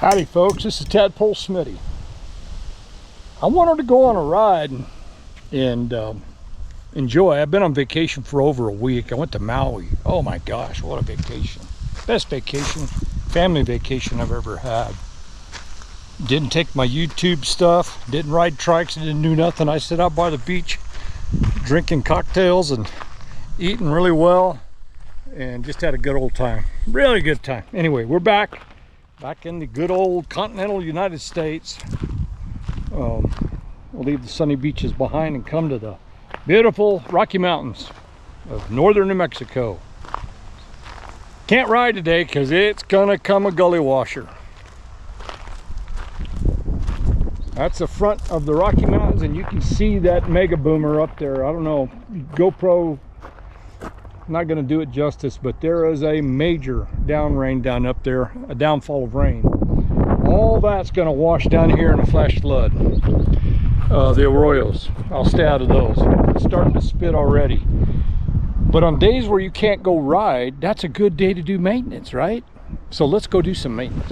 Howdy folks, this is Tadpole Smitty. I wanted to go on a ride and enjoy. I've been on vacation for over a week. I went to Maui. Oh my gosh, what a vacation. Best vacation, family vacation I've ever had. Didn't take my YouTube stuff, didn't ride trikes, didn't do nothing. I sat out by the beach drinking cocktails and eating really well and just had a good old time. Really good time. Anyway, we're back in the good old continental United States. We'll leave the sunny beaches behind and come to the beautiful Rocky Mountains of northern New Mexico. Can't ride today because it's gonna come a gully washer. That's the front of the Rocky Mountains, and you can see that mega boomer up there. I don't know, GoPro not going to do it justice, but there is a major downrain down up there, a downfall of rain. All that's going to wash down here in a flash flood. The arroyos, I'll stay out of those. It's starting to spit already. But on days where you can't go ride, that's a good day to do maintenance, right? So let's go do some maintenance.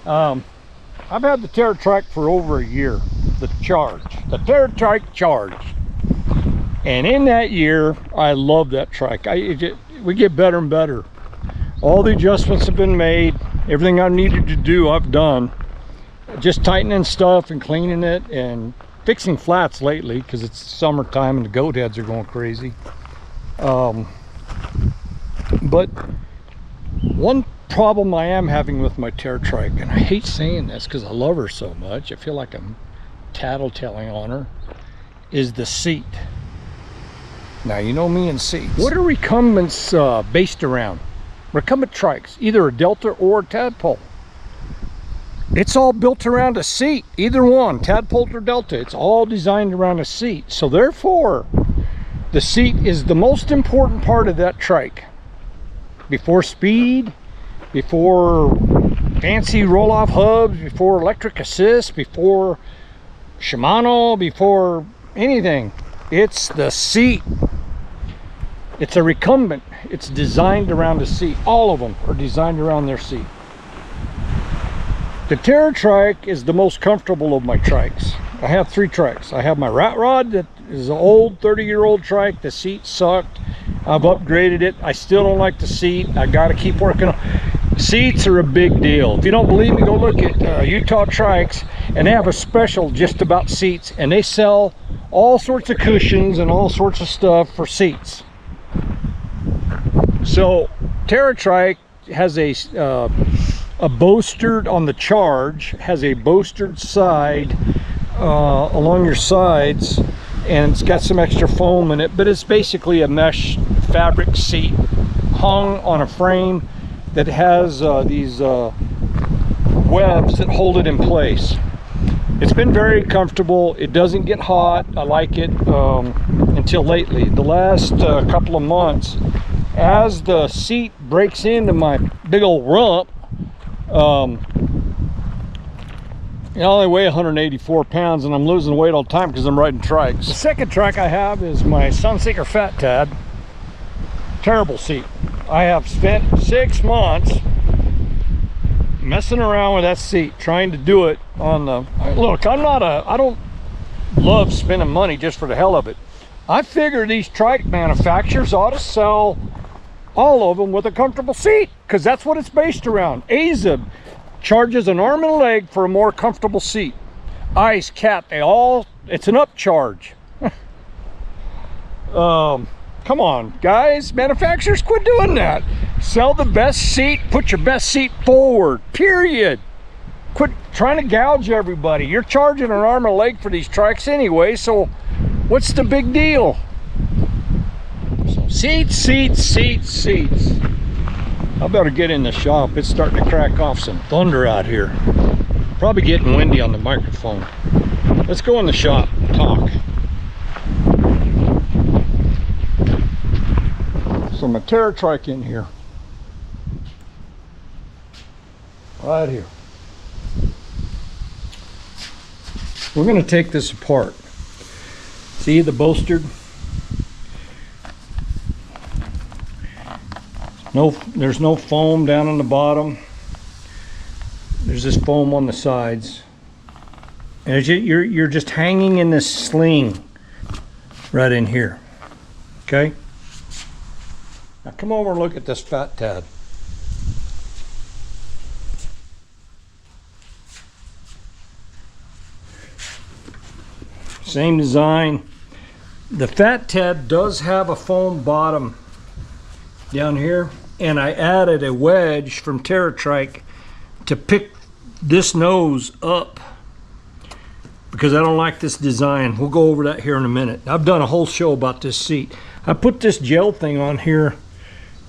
I've had the TerraTrike for over a year, the TerraTrike Charge. And in that year, I love that trike. We get better and better. All the adjustments have been made. Everything I needed to do, I've done. Just tightening stuff and cleaning it and fixing flats lately because it's summertime and the goat heads are going crazy. But one problem I am having with my TerraTrike, and I hate saying this because I love her so much, I feel like I'm tattletaling on her, is the seat. Now, you know me and seats. What are recumbents based around? Recumbent trikes, either a Delta or a Tadpole. It's all built around a seat, either one, Tadpole or Delta. It's all designed around a seat. So therefore, the seat is the most important part of that trike. Before speed, before fancy roll-off hubs, before electric assist, before Shimano, before anything, it's the seat. It's a recumbent. It's designed around a seat. All of them are designed around their seat. The TerraTrike is the most comfortable of my trikes. I have 3 trikes. I have my rat rod that is an old 30-year-old trike. The seat sucked. I've upgraded it. I still don't like the seat. I got to keep working on. Seats are a big deal. If you don't believe me, go look at Utah Trikes, and they have a special just about seats, and they sell all sorts of cushions and all sorts of stuff for seats. So TerraTrike has a bolstered on the Charge, has a bolstered side along your sides, and it's got some extra foam in it, but it's basically a mesh fabric seat hung on a frame that has these webs that hold it in place. It's been very comfortable. It doesn't get hot. I like it until lately. The last couple of months, as the seat breaks into my big old rump, I only weigh 184 pounds and I'm losing weight all the time because I'm riding trikes. The second trike I have is my Sunseeker Fat Tad. Terrible seat. I have spent 6 months messing around with that seat, trying to do it on the... Look, I don't love spending money just for the hell of it. I figure these trike manufacturers ought to sell all of them with a comfortable seat, because that's what it's based around. AZIB charges an arm and a leg for a more comfortable seat. Ice, Cat, it's an upcharge. Come on, guys, manufacturers, quit doing that. Sell the best seat, put your best seat forward, period. Quit trying to gouge everybody. You're charging an arm and a leg for these trikes anyway, so what's the big deal? So seats. I better get in the shop. It's starting to crack off some thunder out here. Probably getting windy on the microphone. Let's go in the shop and talk. So my TerraTrike in here. Right here. We're going to take this apart. See the bolstered? There's no foam down on the bottom. There's this foam on the sides. And you're just hanging in this sling right in here. Okay? Now come over and look at this fat tad. Same design. The fat tad does have a foam bottom down here, and I added a wedge from TerraTrike to pick this nose up because I don't like this design. We'll go over that here in a minute. I've done a whole show about this seat. I put this gel thing on here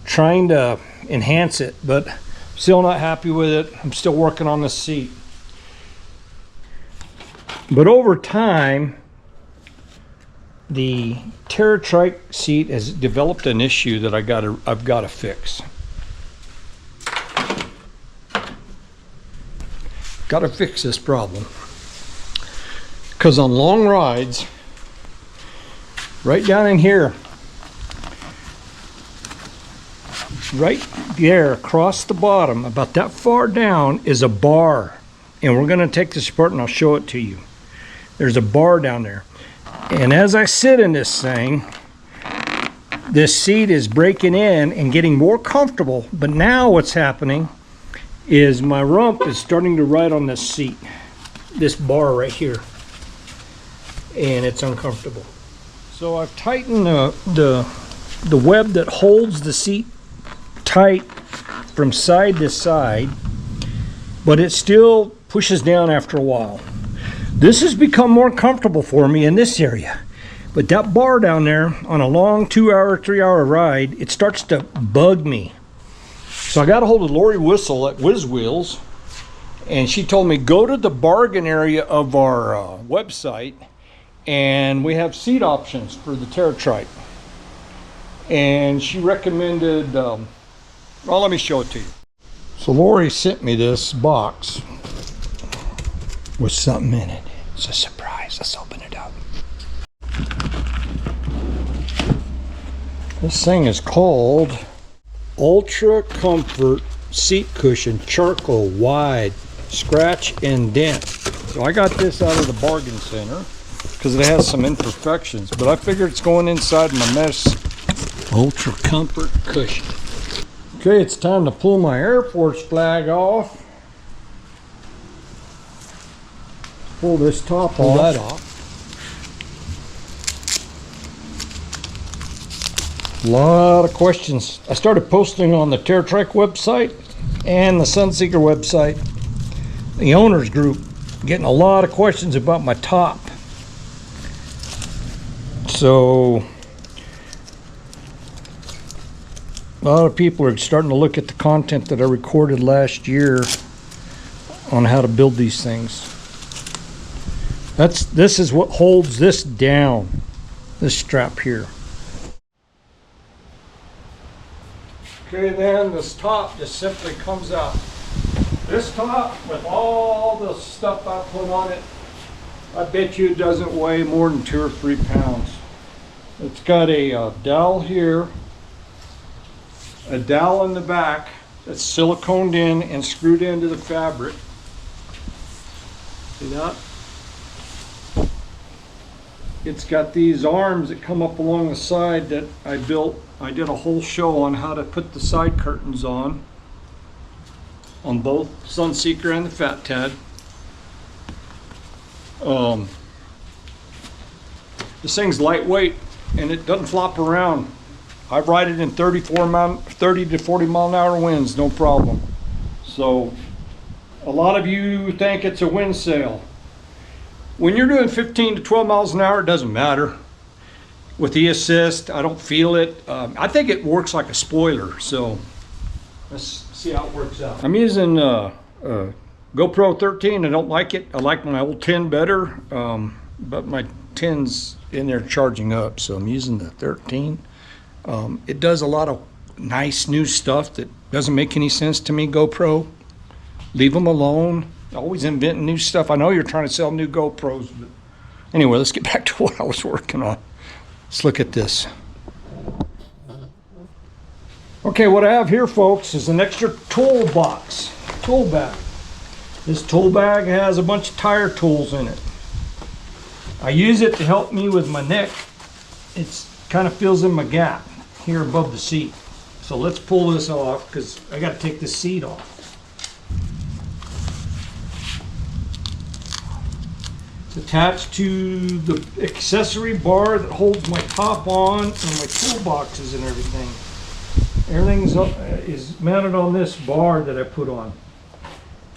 trying to enhance it, but still not happy with it. I'm still working on this seat. But over time, the TerraTrike seat has developed an issue that I've got to fix. Got to fix this problem. Because on long rides, right down in here, right there across the bottom, about that far down, is a bar. And we're going to take this apart and I'll show it to you. There's a bar down there. And as I sit in this thing, this seat is breaking in and getting more comfortable. But now what's happening is my rump is starting to ride on this seat, this bar right here. And it's uncomfortable. So I've tightened the web that holds the seat tight from side to side, but it still pushes down after a while. This has become more comfortable for me in this area, but that bar down there on a long 2-hour, 3-hour ride, it starts to bug me. So I got a hold of Lori Whistle at Whiz Wheels, and she told me go to the bargain area of our website, and we have seat options for the TerraTrike. And she recommended, well, let me show it to you. So Lori sent me this box with something in it. It's a surprise. Let's open it up. This thing is called Ultra Comfort Seat Cushion Charcoal Wide Scratch and Dent. So I got this out of the bargain center because it has some imperfections, but I figured it's going inside my mesh Ultra Comfort cushion. Okay, it's time to pull my Air Force flag off. Pull this top off. Pull that off. A lot of questions. I started posting on the TerraTrike website and the Sunseeker website, the owners group, getting a lot of questions about my top. So a lot of people are starting to look at the content that I recorded last year on how to build these things. This is what holds this down, this strap here. Okay, then this top just simply comes out. This top, with all the stuff I put on it, I bet you it doesn't weigh more than 2 or 3 pounds. It's got a dowel here, a dowel in the back that's siliconed in and screwed into the fabric. See that? It's got these arms that come up along the side that I built. I did a whole show on how to put the side curtains on both Sunseeker and the Fat Tad. This thing's lightweight and it doesn't flop around. I ride it in 30 to 40 mile an hour winds, no problem. So a lot of you think it's a wind sail. When you're doing 15 to 12 miles an hour, it doesn't matter. With the assist, I don't feel it. I think it works like a spoiler, so let's see how it works out. I'm using GoPro 13. I don't like it. I like my old 10 better, but my 10's in there charging up, so I'm using the 13. It does a lot of nice new stuff that doesn't make any sense to me, GoPro. Leave them alone. Always inventing new stuff. I know you're trying to sell new GoPros, but anyway, let's get back to what I was working on. Let's look at this. Okay, what I have here, folks, is an extra tool bag. This tool bag has a bunch of tire tools in it. I use it to help me with my neck. It's kind of fills in my gap here above the seat. So let's pull this off because I got to take this seat off. It's attached to the accessory bar that holds my top on and my toolboxes and everything. Everything is mounted on this bar that I put on.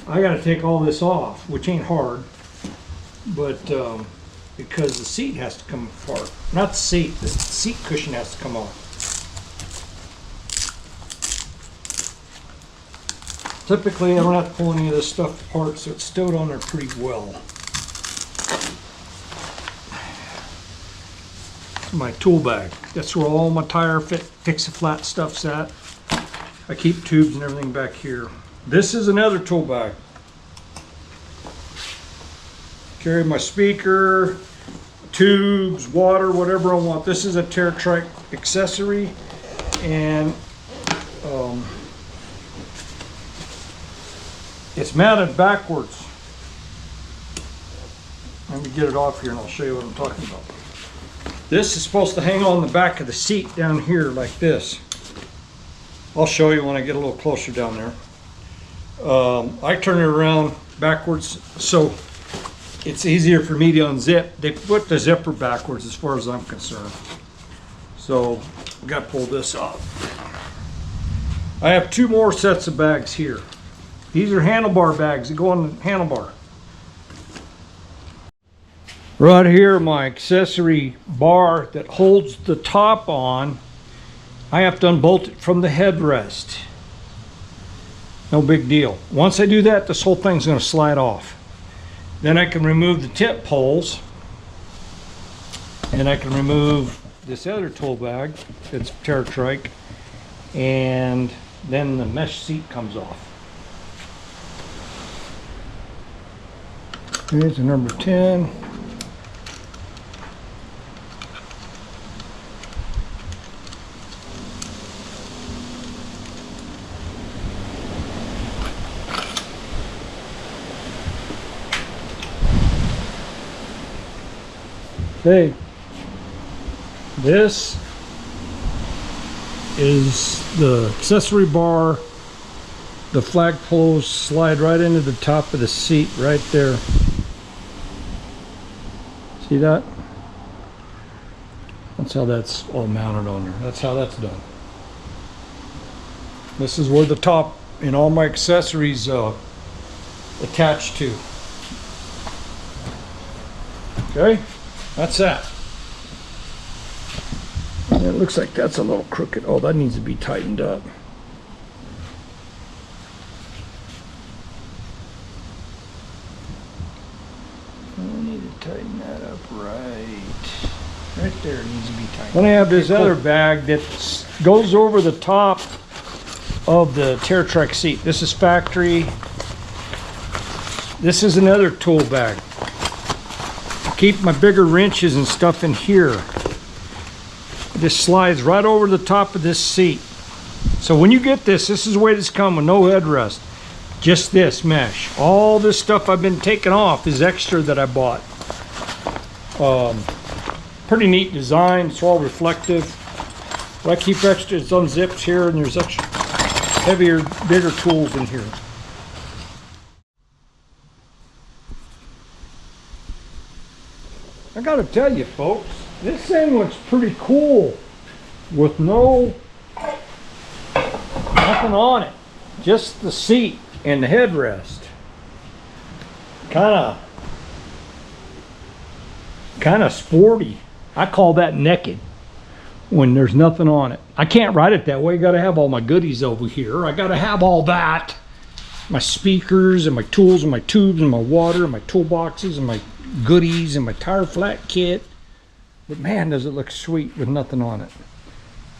I got to take all this off, which ain't hard, but because the seat has to come apart. Not the seat cushion has to come off. Typically, I don't have to pull any of this stuff apart, so it's stowed on there pretty well. My tool bag. That's where all my tire fix-a-flat stuff's at. I keep tubes and everything back here. This is another tool bag. Carry my speaker, tubes, water, whatever I want. This is a TerraTrike accessory, and it's mounted backwards. Let me get it off here and I'll show you what I'm talking about. This is supposed to hang on the back of the seat down here like this. I'll show you when I get a little closer down there. I turn it around backwards so it's easier for me to unzip. They put the zipper backwards as far as I'm concerned. So I got to pull this off. I have two more sets of bags here. These are handlebar bags that go on the handlebar. Right here, my accessory bar that holds the top on, I have to unbolt it from the headrest. No big deal. Once I do that, this whole thing's going to slide off. Then I can remove the tip poles, and I can remove this other tool bag, it's TerraTrike, and then the mesh seat comes off. Here's the number 10. Okay, this is the accessory bar. The flagpoles slide right into the top of the seat right there. See that? That's how that's all mounted on there. That's how that's done. This is where the top and all my accessories attached to. Okay, that's that. And it looks like that's a little crooked. Oh, that needs to be tightened up. Tighten that up right there. It needs to be tightened. Then I have this other bag that goes over the top of the TerraTrike seat. This is factory. This is another tool bag. I keep my bigger wrenches and stuff in here. This slides right over the top of this seat. So when you get this is the way this comes with no headrest. Just this mesh. All this stuff I've been taking off is extra that I bought. Pretty neat design. It's all reflective. But I keep extra. It's unzipped here, and there's extra heavier, bigger tools in here. I gotta tell you, folks, this thing looks pretty cool with nothing on it. Just the seat and the headrest. Kind of sporty. I call that naked when there's nothing on it. I can't ride it that way. I gotta have all my goodies over here. I gotta have all that. My speakers and my tools and my tubes and my water and my toolboxes and my goodies and my tire flat kit. But man, does it look sweet with nothing on it.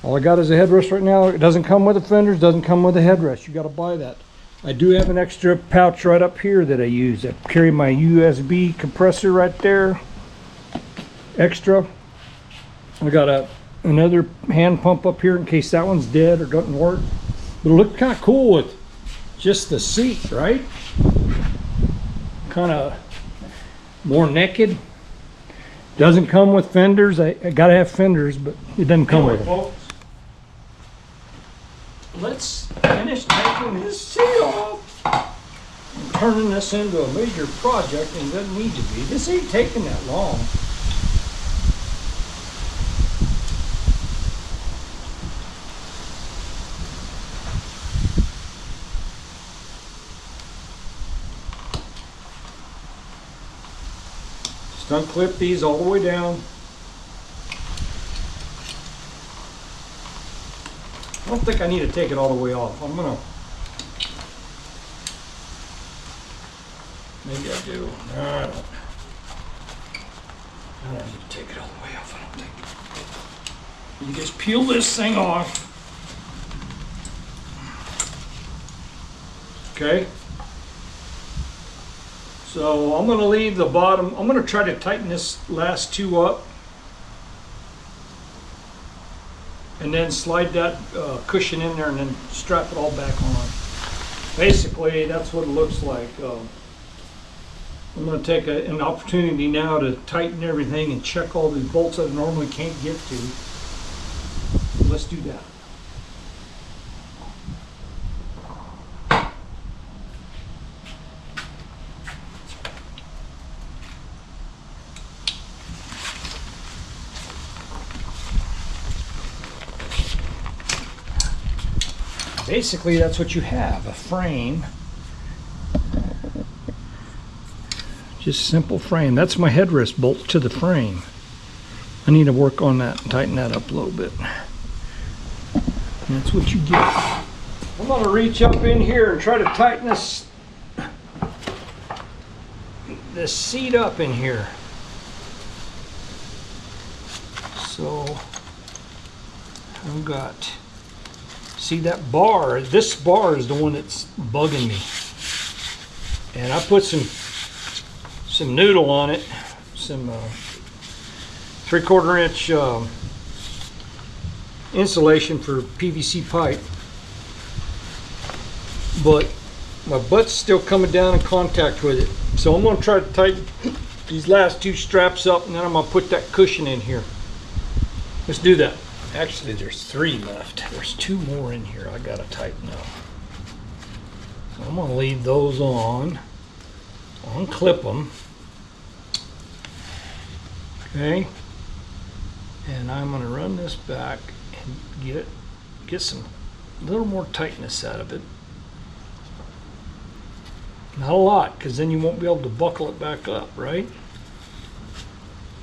All I got is a headrest right now. It doesn't come with the fenders, doesn't come with a headrest. You got to buy that. I do have an extra pouch right up here that I use. I carry my USB compressor right there. Extra. I got another hand pump up here in case that one's dead or doesn't work. But it looked kind of cool with just the seat, right? kind of more naked. Doesn't come with fenders. I gotta have fenders, but it doesn't come with them. Folks, let's finish taking this seat off. I'm turning this into a major project, and it doesn't need to be. This ain't taking that long. Just unclip these all the way down. I don't think I need to take it all the way off. I'm gonna, maybe I do. No, I don't. I don't need to take it all the way off, I don't think. You just peel this thing off. Okay. So I'm gonna leave the bottom, I'm gonna try to tighten this last two up. And then slide that cushion in there and then strap it all back on. Basically, that's what it looks like. I'm going to take an opportunity now to tighten everything and check all these bolts that I normally can't get to. Let's do that. Basically, that's what you have, a frame. Just simple frame. That's my headrest bolt to the frame. I need to work on that and tighten that up a little bit. And that's what you get. I'm going to reach up in here and try to tighten this seat up in here. So I've got, see that bar, this bar is the one that's bugging me. And I put some noodle on it, some 3/4 inch insulation for PVC pipe. But my butt's still coming down in contact with it. So I'm going to try to tighten these last two straps up, and then I'm going to put that cushion in here. Let's do that. Actually, there's 3 left. There's 2 more in here I gotta tighten up. So I'm gonna leave those on. Unclip them. Okay. And I'm gonna run this back and get some little more tightness out of it. Not a lot, because then you won't be able to buckle it back up, right?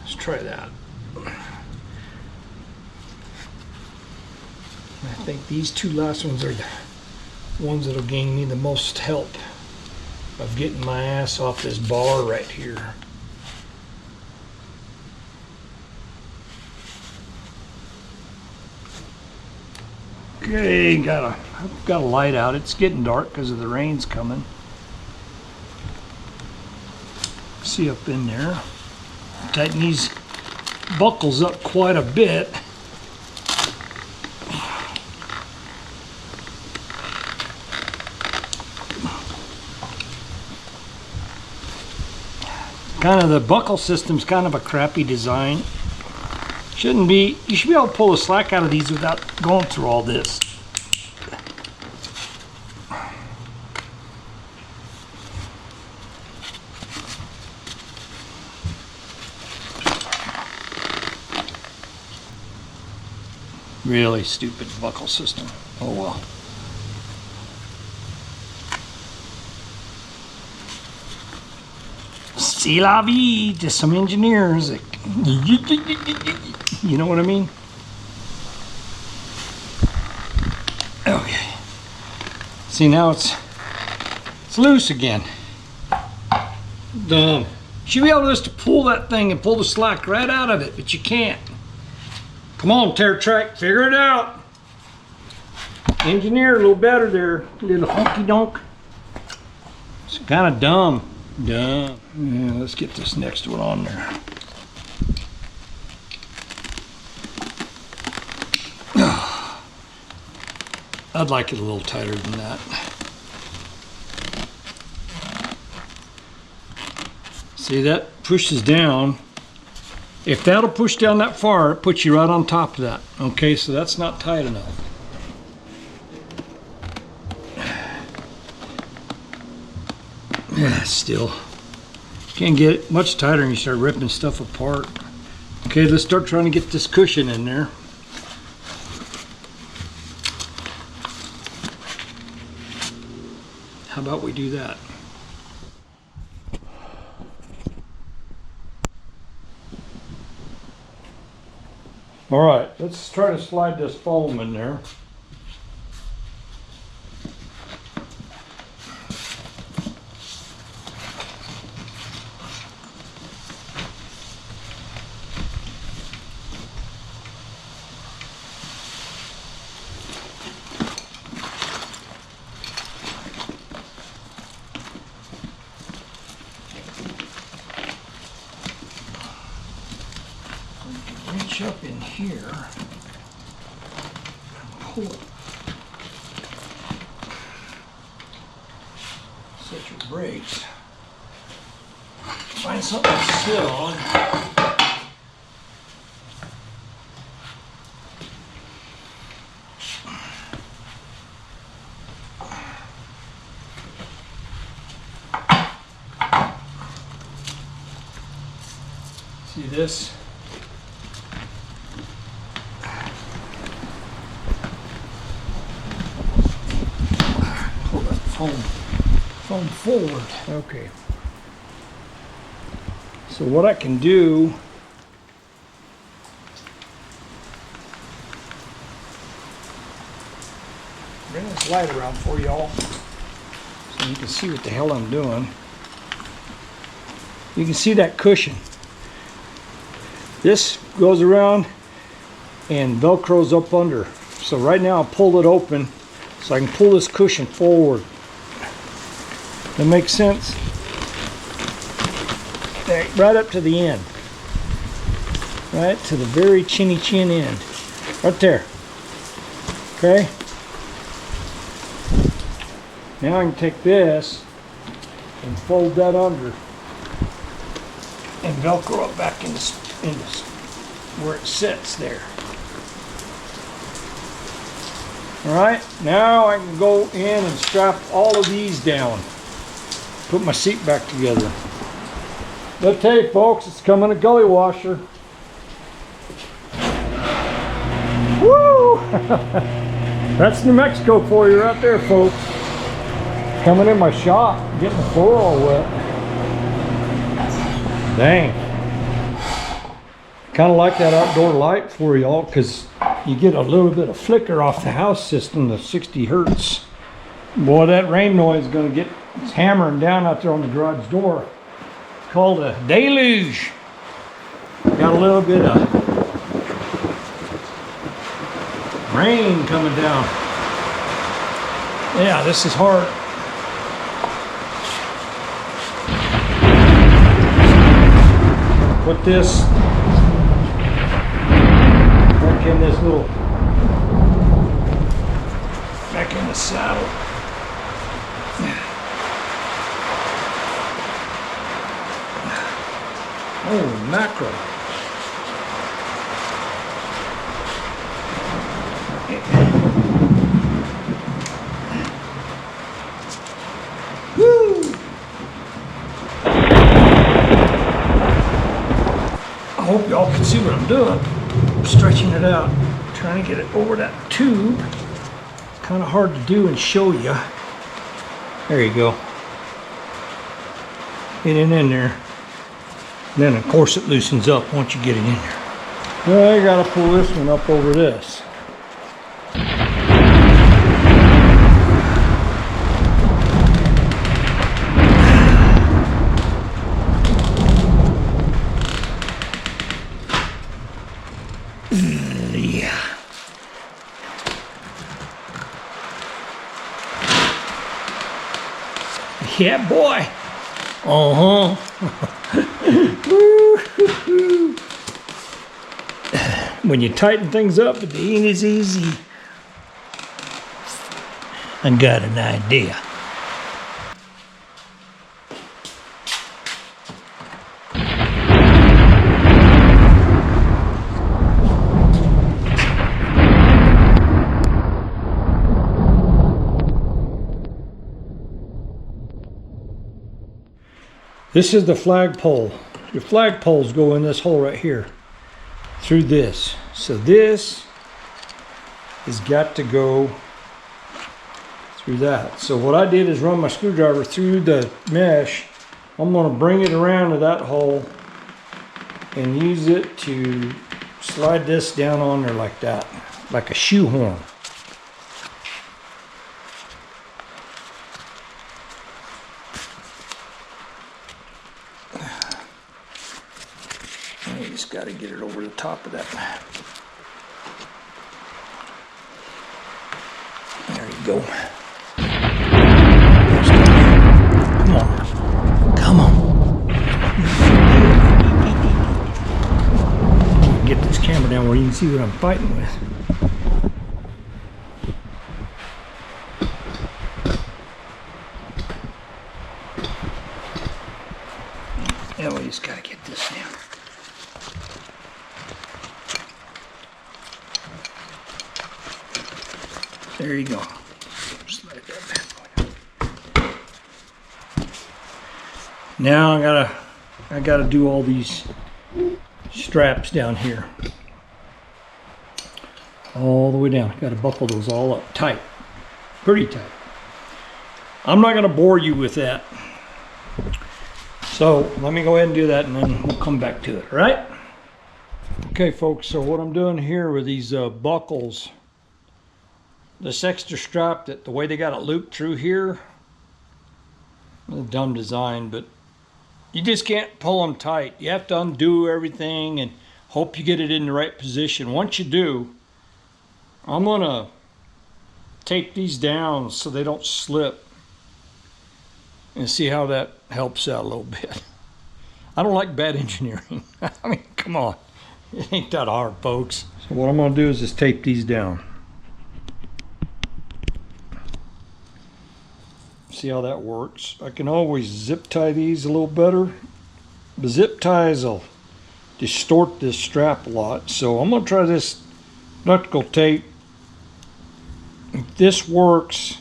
Let's try that. I think these 2 last ones are the ones that'll gain me the most help of getting my ass off this bar right here. Okay, I've got a light out. It's getting dark because of the rain's coming. See up in there. Tighten these buckles up quite a bit. Kind of the buckle system's kind of a crappy design. Shouldn't be. You should be able to pull the slack out of these without going through all this. Really stupid buckle system. Oh well. C'est la vie to some engineers. You know what I mean? Okay. See, now it's loose again. Dumb. You should be able just to pull that thing and pull the slack right out of it, but you can't. Come on, TerraTrike, figure it out. Engineer a little better there, little honky donk. It's kind of dumb. Dumb. Yeah, let's get this next one on there. I'd like it a little tighter than that. See, that pushes down. If that'll push down that far, it puts you right on top of that. Okay, so that's not tight enough. Yeah, still. Can't get it much tighter and you start ripping stuff apart. Okay, let's start trying to get this cushion in there. How about we do that? All right, let's try to slide this foam in there. Reach up in here and pull it. Set your brakes. Find something to sit on. See this? Foam forward. Okay. So what I can do, bring this light around for y'all so you can see what the hell I'm doing. You can see that cushion. This goes around and velcros up under. So right now I'll pull it open so I can pull this cushion forward. That makes sense? Right up to the end. Right to the very chinny chin end. Right there. Okay? Now I can take this and fold that under and velcro it back in where it sits there. Alright, now I can go in and strap all of these down. Put my seat back together. But hey folks, it's coming a gully washer. Woo! That's New Mexico for you right there, folks. Coming in my shop, getting the floor all wet. Dang. Kind of like that outdoor light for y'all because you get a little bit of flicker off the house system, the 60 hertz. Boy, that rain noise is going to get, it's hammering down out there on the garage door. It's called a deluge. Got a little bit of rain coming down. Yeah, this is hard. Put this back in this little, back in the saddle. Oh, mackerel. Woo! I hope y'all can see what I'm doing. I'm stretching it out, trying to get it over that tube. Kind of hard to do and show you. There you go. Get it in there. Then of course it loosens up once you get it in there. Well, I gotta pull this one up over this. Yeah. Yeah, boy. Uh-huh. When you tighten things up, it ain't as easy. I got an idea. This is the flagpole. Your flagpoles go in this hole right here, through this. So this has got to go through that. So what I did is run my screwdriver through the mesh. I'm going to bring it around to that hole and use it to slide this down on there like that, like a shoehorn. You just got to get it over the top of that. There you go. Come on. Come on. Get this camera down where you can see what I'm fighting with. Yeah, we just got to get this down. There you go. Slide that bad boy. Now I gotta do all these straps down here. All the way down. Gotta buckle those all up tight. Pretty tight. I'm not gonna bore you with that. So let me go ahead and do that and then we'll come back to it, all right? Okay folks, so what I'm doing here with these buckles, this extra strap, that the way they got it looped through here, a dumb design, but you just can't pull them tight. You have to undo everything and hope you get it in the right position. Once you do, I'm gonna tape these down so they don't slip and see how that helps out a little bit. I don't like bad engineering. I mean, come on, it ain't that hard, folks. So what I'm gonna do is just tape these down. See how that works. I can always zip tie these a little better. The zip ties will distort this strap a lot. So I'm gonna try this electrical tape. If this works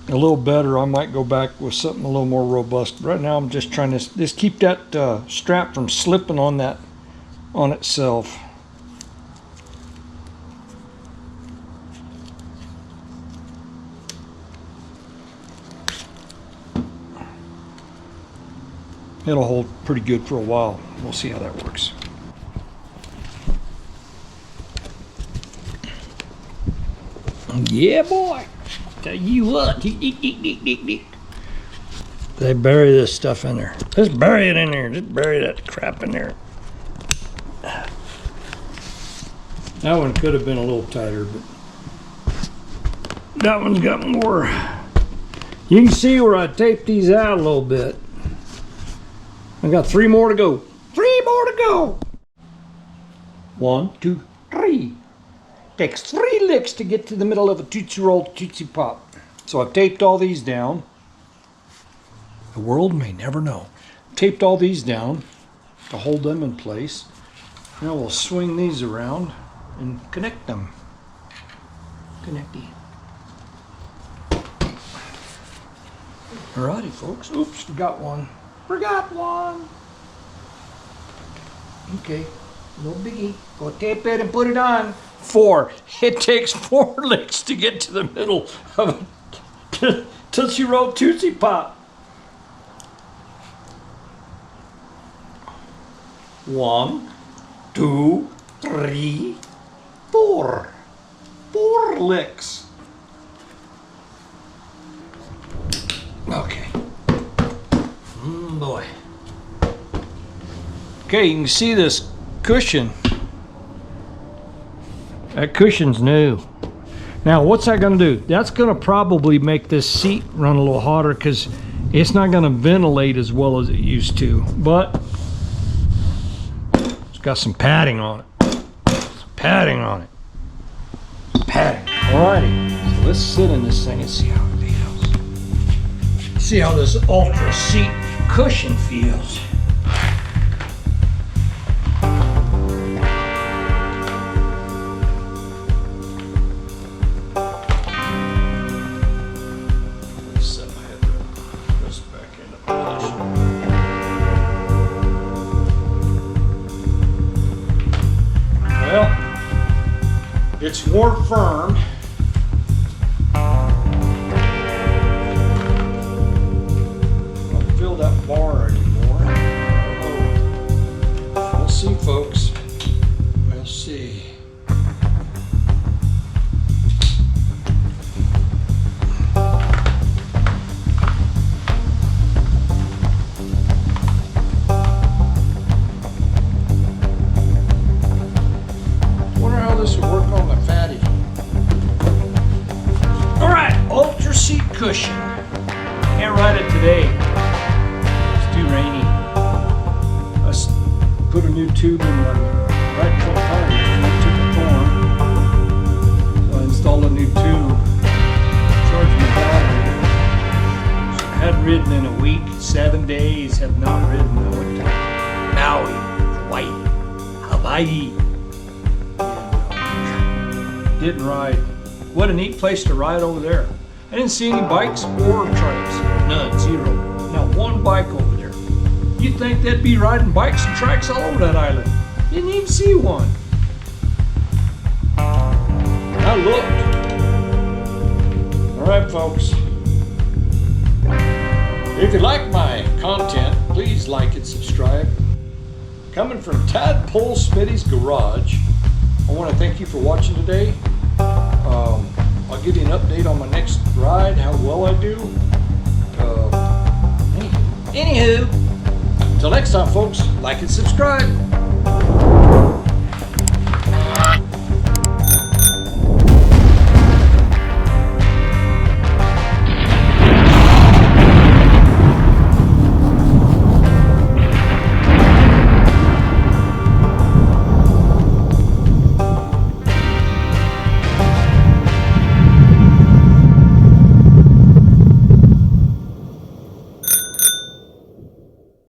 a little better, I might go back with something a little more robust. Right now I'm just trying to just keep that strap from slipping on that on itself. It'll hold pretty good for a while. We'll see how that works. Yeah, boy. Tell you what. They bury this stuff in there. Just bury it in there. Just bury that crap in there. That one could have been a little tighter, but that one's got more. You can see where I taped these out a little bit. I got 3 more to go. 3 more to go. 1, 2, 3. Takes 3 licks to get to the middle of a Tootsie Roll Tootsie Pop. So I've taped all these down. The world may never know. Taped all these down to hold them in place. Now we'll swing these around and connect them. Connecty. Alrighty, folks. Oops, forgot one. Forgot one. Okay, no biggie. Go tape it and put it on. 4. It takes 4 licks to get to the middle of a Tootsie Roll Tootsie Pop. 1, 2, 3, 4. 4 licks. Okay. Boy. Okay, you can see this cushion. That cushion's new. Now, what's that gonna do? That's gonna probably make this seat run a little hotter because it's not gonna ventilate as well as it used to, but it's got some padding on it. Some padding on it. Padding. Alrighty, so let's sit in this thing and see how it feels. See how this Ultra seat cushion feels. Set my headrest back into place. more firm. Don't feel that bar anymore. Oh. We'll see, folks. We'll see. This will work on the fatty. Alright, ultra seat cushion. Can't ride it today. It's too rainy. I put a new tube in the right front tire and it took a form. So I installed a new tube. Charged my battery. So I hadn't ridden in a week. 7 days have not ridden. I went to Maui, Hawaii. Didn't ride. What a neat place to ride over there. I didn't see any bikes or trikes. None, zero. Not one bike over there. You'd think they'd be riding bikes and trikes all over that island. Didn't even see one. I looked. Alright, folks. If you like my content, please like and subscribe. Coming from Tadpole Smitty's garage, I want to thank you for watching today. I'll give you an update on my next ride, how well I do. Anywho, until next time, folks, like and subscribe.